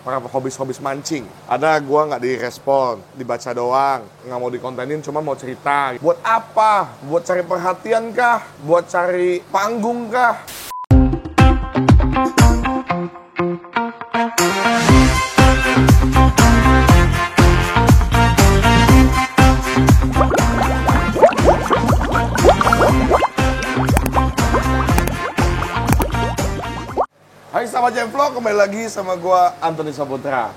para hobis mancing. Ada gua nggak direspon, dibaca doang, nggak mau dikontenin, cuma mau cerita. Buat apa? Buat cari perhatian kah? Buat cari panggung kah? Hai sahabat Jemvlog, kembali lagi sama gua Antoni Saputra.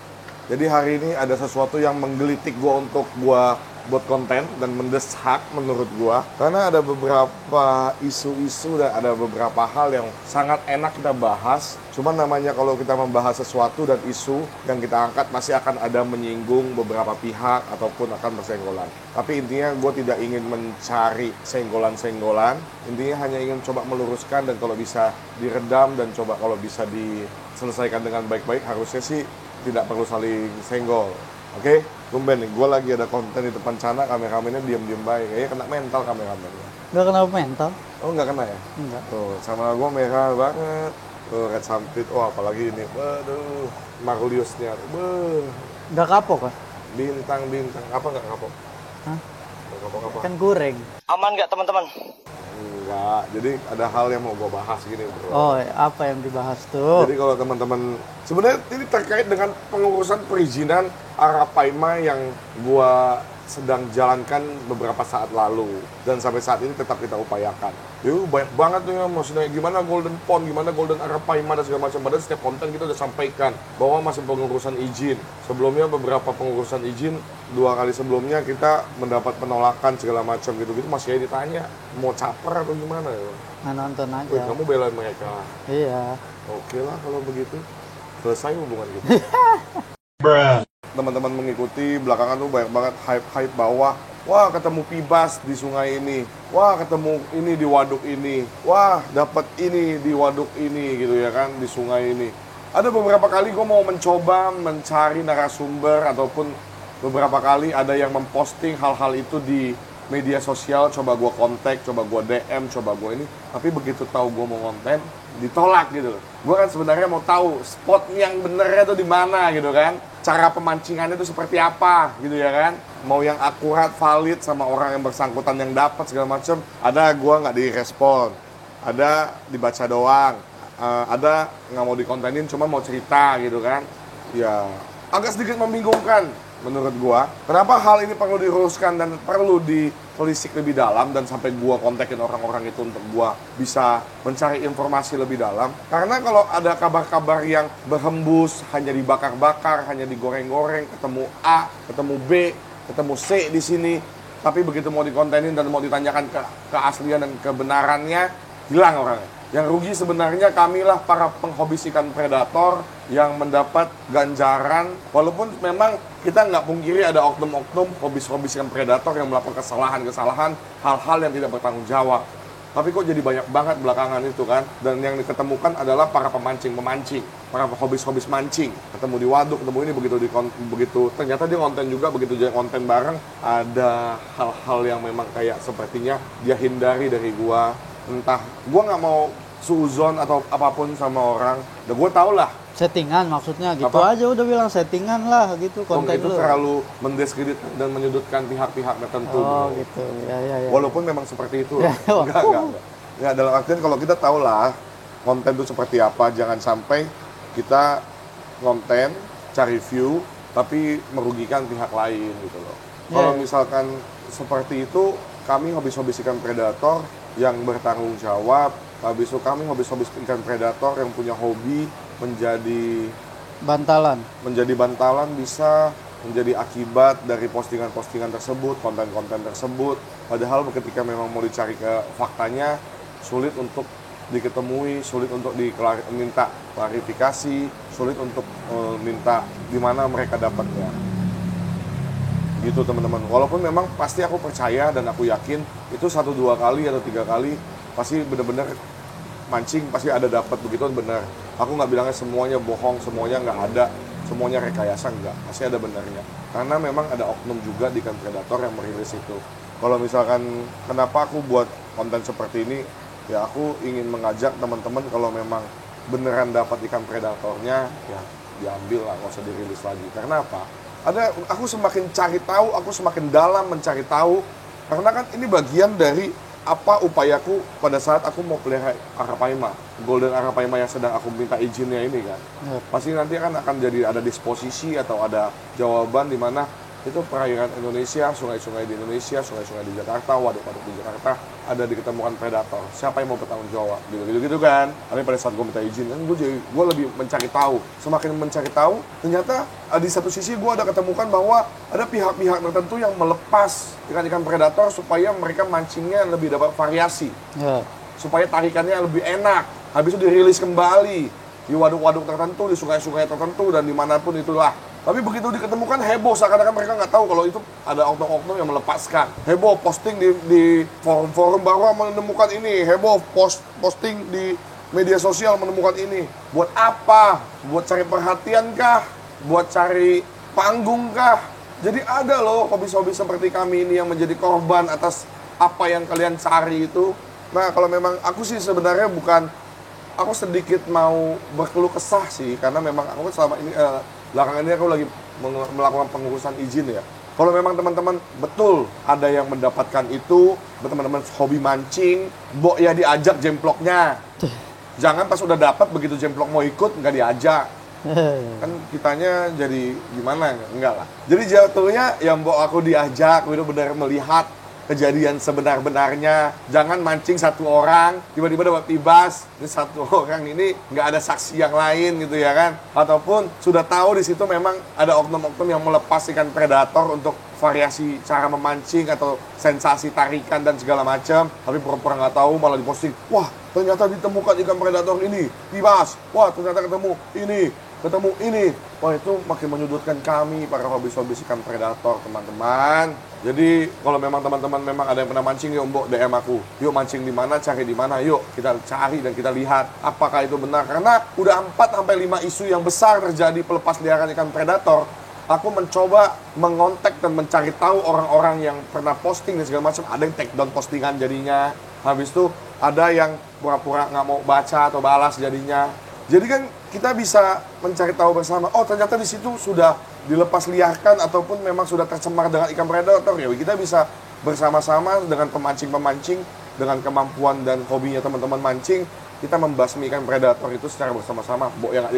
Jadi hari ini ada sesuatu yang menggelitik gua untuk gua buat konten dan mendesak menurut gua. Karena ada beberapa isu-isu dan ada beberapa hal yang sangat enak kita bahas. Cuma namanya kalau kita membahas sesuatu dan isu yang kita angkat masih akan ada menyinggung beberapa pihak ataupun akan bersenggolan. Tapi intinya gua tidak ingin mencari senggolan-senggolan. Intinya hanya ingin coba meluruskan dan kalau bisa diredam dan coba kalau bisa diselesaikan dengan baik-baik, harusnya sih tidak perlu saling senggol. Oke, tumben nih, gue lagi ada konten di depan sana, kameramennya diam-diam baik. Kayaknya kena mental kameramennya. Nggak kenapa mental? Oh, nggak kena ya? Enggak. Tuh, sama gue merah banget. Tuh, red sampit. Oh, apalagi ini. Waduh, Maruliusnya. Beuh. Nggak kapok kan? Bintang-bintang. Apa nggak kapok? Hah? Nggak kapok apa? Kan goreng. Aman nggak teman-teman? Enggak, jadi ada hal yang mau gue bahas gini bro. Oh, apa yang dibahas tuh? Jadi kalau teman-teman, sebenarnya ini terkait dengan pengurusan perizinan Arapaima yang gue sedang jalankan beberapa saat lalu. Dan sampai saat ini tetap kita upayakan. Yuk, banyak banget tuh ya, maksudnya gimana Golden Pond, gimana Golden Arapaima dan segala macam. Padahal setiap konten kita udah sampaikan bahwa masih pengurusan izin. Sebelumnya beberapa pengurusan izin, 2 kali sebelumnya kita mendapat penolakan segala macam gitu-gitu. Masih aja ditanya, mau caper atau gimana ya? Nggak nonton aja. Wih, kamu belain mereka. Iya. Oke lah kalau begitu. Selesai hubungan kita. Teman-teman mengikuti, belakangan tuh banyak banget hype-hype bawah. Wah, ketemu pibas di sungai ini. Wah, ketemu ini di waduk ini. Wah, dapat ini di waduk ini gitu ya kan, di sungai ini. Ada beberapa kali gue mau mencoba mencari narasumber ataupun beberapa kali ada yang memposting hal-hal itu di media sosial, coba gue kontak, coba gue DM, coba gue ini. Tapi begitu tahu gue mau konten, ditolak gitu loh. Gue kan sebenarnya mau tahu spot yang benernya tuh di mana gitu kan. Cara pemancingannya itu seperti apa gitu ya kan. Mau yang akurat, valid sama orang yang bersangkutan yang dapat segala macam. Ada gue nggak direspon, ada dibaca doang, ada nggak mau dikontenin cuma mau cerita gitu kan. Ya agak sedikit membingungkan menurut gua. Kenapa hal ini perlu diluruskan dan perlu ditelisik lebih dalam dan sampai gua kontakin orang-orang itu untuk gua bisa mencari informasi lebih dalam. Karena kalau ada kabar-kabar yang berhembus, hanya dibakar-bakar, hanya digoreng-goreng, ketemu A, ketemu B, ketemu C di sini, tapi begitu mau dikontenin dan mau ditanyakan keaslian dan kebenarannya, hilang orangnya. Yang rugi sebenarnya kamilah para penghobis ikan predator yang mendapat ganjaran. Walaupun memang kita nggak pungkiri ada oknum-oknum hobis-hobis ikan predator yang melakukan kesalahan-kesalahan, hal-hal yang tidak bertanggung jawab. Tapi kok jadi banyak banget belakangan itu kan. Dan yang diketemukan adalah para pemancing-pemancing, para hobis-hobis mancing. Ketemu di waduk, ketemu ini begitu ternyata dia konten juga, begitu dia konten bareng, ada hal-hal yang memang kayak sepertinya dia hindari dari gua. Entah, gue nggak mau suzon atau apapun sama orang. Udah gue tau lah. Settingan maksudnya gitu Apa? aja, udah bilang settingan lah gitu konten Itu lu. terlalu mendiskredit dan menyudutkan pihak-pihak tertentu. Oh gitu, ya. Walaupun memang seperti itu. Ya, Enggak. Ya, dalam artian kalau kita tahu lah konten itu seperti apa, jangan sampai kita konten, cari view, tapi merugikan pihak lain gitu loh. Kalau misalkan seperti itu, kami hobis-hobis ikan predator yang bertanggung jawab, habis itu kami hobis-hobis ikan predator yang punya hobi menjadi bantalan bisa menjadi akibat dari postingan-postingan tersebut, konten-konten tersebut. Padahal ketika memang mau dicari ke faktanya, sulit untuk diketemui, sulit untuk minta klarifikasi, sulit untuk minta di mana mereka dapatnya. Gitu teman-teman. Walaupun memang pasti aku percaya dan aku yakin itu 1-2 kali atau 3 kali pasti benar-benar mancing pasti ada dapat, begitu benar. Aku nggak bilangnya semuanya bohong, semuanya nggak ada, semuanya rekayasa, enggak. Pasti ada benarnya. Karena memang ada oknum juga di ikan predator yang merilis itu. Kalau misalkan kenapa aku buat konten seperti ini, ya aku ingin mengajak teman-teman kalau memang beneran dapat ikan predatornya, ya diambil lah, nggak usah dirilis lagi. Karena apa? Aku semakin cari tahu, aku semakin dalam mencari tahu. Karena kan ini bagian dari apa upayaku pada saat aku mau pelihara Arapaima, Golden Arapaima yang sedang aku minta izinnya ini kan. Ya. Pasti nanti akan jadi ada disposisi atau ada jawaban di mana itu perairan Indonesia, sungai-sungai di Indonesia, sungai-sungai di Jakarta, waduk-waduk di Jakarta ada diketemukan predator. Siapa yang mau bertanggung jawab? Gitu kan. Tapi pada saat gue minta izin, kan gue lebih mencari tahu. Semakin mencari tahu, ternyata di satu sisi gue ada ketemukan bahwa ada pihak-pihak tertentu yang melepas ikan-ikan predator supaya mereka mancingnya lebih dapat variasi. Ya. Supaya tarikannya lebih enak. Habis itu dirilis kembali di waduk-waduk tertentu, di sungai-sungai tertentu, dan dimanapun itulah. Tapi begitu diketemukan heboh, seakan-akan mereka nggak tahu kalau itu ada oknum-oknum yang melepaskan. Heboh posting di forum-forum bahwa menemukan ini, heboh posting di media sosial menemukan ini. Buat apa? Buat cari perhatian kah? Buat cari panggung kah? Jadi ada loh hobi-hobi seperti kami ini yang menjadi korban atas apa yang kalian cari itu. Nah, kalau memang aku sih sebenarnya aku sedikit mau berkeluh kesah sih, karena memang aku selama ini belakangan ini aku lagi melakukan pengurusan izin ya. Kalau memang teman-teman betul ada yang mendapatkan itu, teman-teman hobi mancing, mbok ya diajak jemploknya. Jangan pas udah dapat begitu jemplok mau ikut nggak diajak. Kan kitanya jadi gimana? Enggak lah. Jadi jatuhnya ya mbok aku diajak, benar-benar melihat kejadian sebenar-benarnya. Jangan mancing satu orang, tiba-tiba dapat pibas. Ini satu orang ini nggak ada saksi yang lain gitu ya kan. Ataupun sudah tahu di situ memang ada oknum-oknum yang melepas ikan predator untuk variasi cara memancing atau sensasi tarikan dan segala macam. Tapi pura-pura nggak tahu malah diposting. Wah, ternyata ditemukan ikan predator ini, pibas. Wah, ternyata ketemu ini. Wah, itu makin menyudutkan kami para hobi-hobi ikan predator, teman-teman. Jadi kalau memang teman-teman memang ada yang pernah mancing, yuk mbok DM aku. Yuk mancing di mana, cari di mana, yuk kita cari dan kita lihat apakah itu benar. Karena udah 4-5 isu yang besar terjadi pelepas liaran ikan predator. Aku mencoba mengontak dan mencari tahu orang-orang yang pernah posting dan segala macam. Ada yang take down postingan jadinya. Habis itu ada yang pura-pura nggak mau baca atau balas jadinya. Jadi kan kita bisa mencari tahu bersama, oh ternyata di situ sudah dilepas liarkan ataupun memang sudah tercemar dengan ikan predator. Ya kita bisa bersama-sama dengan pemancing-pemancing, dengan kemampuan dan hobinya teman-teman mancing, kita membasmi ikan predator itu secara bersama-sama. Mbok yang nggak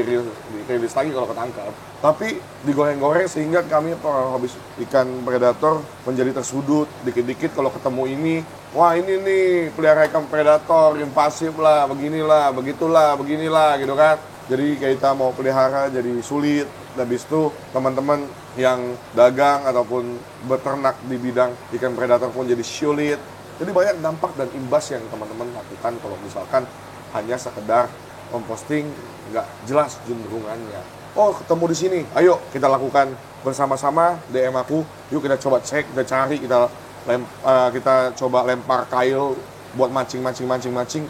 dirilis lagi kalau ketangkap. Tapi digoreng-goreng sehingga kami para hobi ikan predator menjadi tersudut. Dikit-dikit kalau ketemu ini, wah ini nih pelihara ikan predator, invasif lah, beginilah, begitulah, beginilah gitu kan. Jadi kita mau pelihara jadi sulit. Habis itu teman-teman yang dagang ataupun beternak di bidang ikan predator pun jadi sulit. Jadi banyak dampak dan imbas yang teman-teman lakukan kalau misalkan hanya sekedar memposting nggak jelas juntrungannya. Oh ketemu di sini, ayo kita lakukan bersama-sama, DM aku, yuk kita coba cek, kita cari, kita coba lempar kail buat mancing.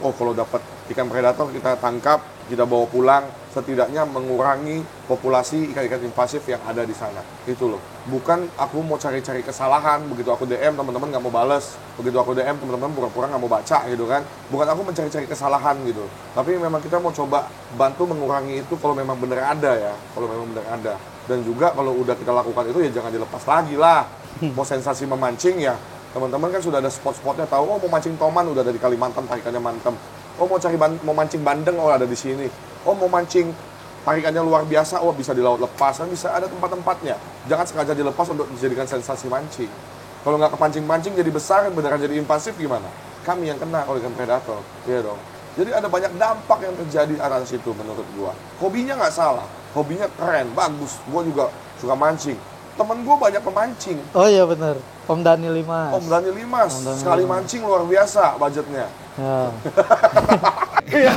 Oh kalau dapat ikan predator kita tangkap, kita bawa pulang, setidaknya mengurangi populasi ikan-ikan invasif yang ada di sana. Itu loh. Bukan aku mau cari-cari kesalahan, begitu aku DM teman-teman nggak mau bales, begitu aku DM teman-teman pura-pura nggak mau baca gitu kan. Bukan aku mencari-cari kesalahan gitu. Tapi memang kita mau coba bantu mengurangi itu kalau memang benar ada ya, kalau memang benar ada. Dan juga kalau udah kita lakukan itu ya jangan dilepas lagi lah. Mau sensasi memancing ya, teman-teman kan sudah ada spot-spotnya, tahu oh mau mancing toman udah dari Kalimantan, tarikannya mantap. Oh mau mancing bandeng, oh ada di sini. Oh mau mancing tarikannya luar biasa, oh bisa di laut lepas, kan bisa ada tempat-tempatnya. Jangan sengaja dilepas untuk dijadikan sensasi mancing. Kalau nggak kepancing-pancing jadi besar, beneran jadi invasif gimana? Kami yang kena oleh ikan predator, iya dong. Jadi ada banyak dampak yang terjadi atas situ menurut gua. Hobinya nggak salah, hobinya keren, bagus. Gua juga suka mancing. Temen gua banyak pemancing. Oh iya benar, Om Dani Limas. Om Dani Limas, sekali mancing luar biasa budgetnya. Ya.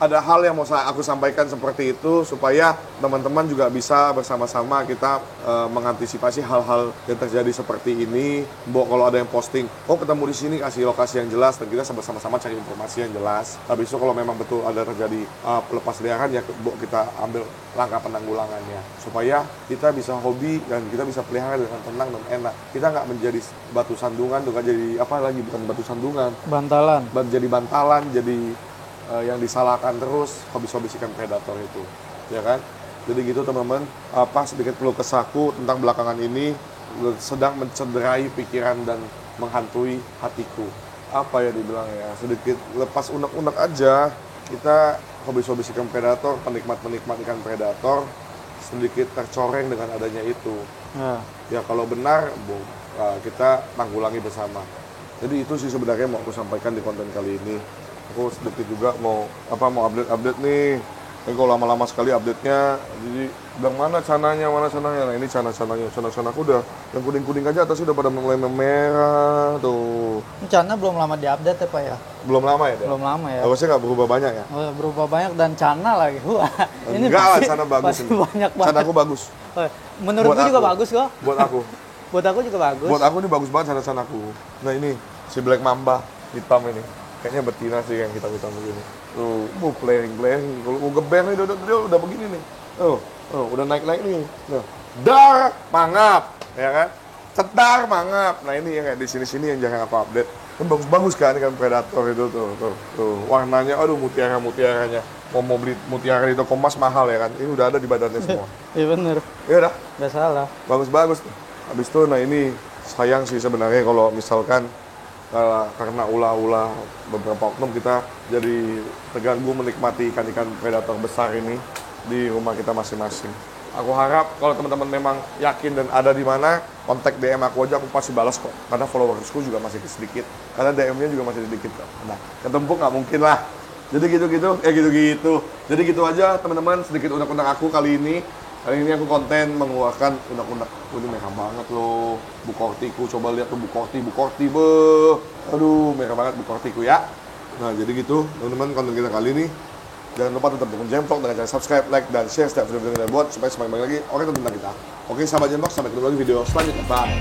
Ada hal yang mau aku sampaikan seperti itu supaya teman-teman juga bisa bersama-sama kita mengantisipasi hal-hal yang terjadi seperti ini. Mbok kalau ada yang posting, oh ketemu di sini kasih lokasi yang jelas dan kita bersama-sama cari informasi yang jelas. Habis itu kalau memang betul ada terjadi pelepas liaran ya Mbok kita ambil langkah penanggulangannya supaya kita bisa hobi dan kita bisa pelihara dengan tenang dan enak. Kita nggak menjadi batu sandungan, bukan jadi apa lagi, bukan batu sandungan. Bantalan. Jadi bantalan, jadi yang disalahkan terus hobi-hobi ikan predator itu. ya kan? Jadi gitu teman-teman, apa sedikit keluh kesahku tentang belakangan ini sedang mencederai pikiran dan menghantui hatiku. Apa ya dibilang ya, sedikit lepas unek-unek aja, kita hobi-hobi ikan predator, penikmat-penikmat ikan predator, sedikit tercoreng dengan adanya itu. Ya kalau benar, kita tanggulangi bersama. Jadi itu sih sebenarnya mau aku sampaikan di konten kali ini. Aku sedikit juga mau update nih. Tapi kalau lama-lama sekali update-nya, jadi bilang mana cananya. Nah ini cana-cananya, cana-cana aku udah yang kuning-kuning aja atasnya udah pada mulai merah tuh. Ini cana belum lama diupdate ya Pak ya? Belum lama ya? Belum lama ya. Harusnya nggak berubah banyak ya? Oh, berubah banyak dan cana lagi. Wah, ini Enggak lah, pasti, cana bagus pasti ini. banyak banget. Cana aku bagus. Oh, menurutku Buat juga aku. bagus kok. Buat aku. Buat aku juga bagus. Buat aku ini bagus banget cana-canaku. Nah ini, si Black Mamba hitam ini. Kayaknya betina sih yang hitam-hitam begini. Tuh, flaring. Kalau mau geber nih, dia udah begini nih. Udah naik-naik nih. Nah, dar, mangap, ya kan? Cetar, mangap. Nah ini yang kayak di sini-sini yang jangan aku update. Kan bagus-bagus kan ikan predator itu tuh. Warnanya, aduh mutiaranya. Mau beli mutiara di toko emas mahal ya kan? Ini udah ada di badannya semua. Iya bener. Iya dah. Nggak salah. Bagus-bagus tuh. Habis itu, nah ini sayang sih sebenarnya kalau misalkan karena ulah-ulah beberapa oknum kita jadi terganggu menikmati ikan-ikan predator besar ini di rumah kita masing-masing. Aku harap kalau teman-teman memang yakin dan ada di mana, kontak DM aku aja, aku pasti balas kok. Karena followersku juga masih sedikit. Karena DM-nya juga masih sedikit kok. Nah, ketemu nggak mungkin lah. Jadi gitu-gitu. Jadi gitu aja teman-teman, sedikit unek-unek aku kali ini. Kali ini aku konten mengeluarkan unek-unek. Ini merah banget loh, bukortiku. Coba lihat tuh bukorti beuh. Aduh, merah banget bukortiku ya. Nah, jadi gitu teman-teman konten kita kali ini. Jangan lupa tetap dukung Jemplok dengan cara subscribe, like, dan share setiap video yang kita buat supaya semakin banyak lagi orang tentang kita. Oke, sahabat Jemplok, sampai ketemu lagi video selanjutnya. Bye.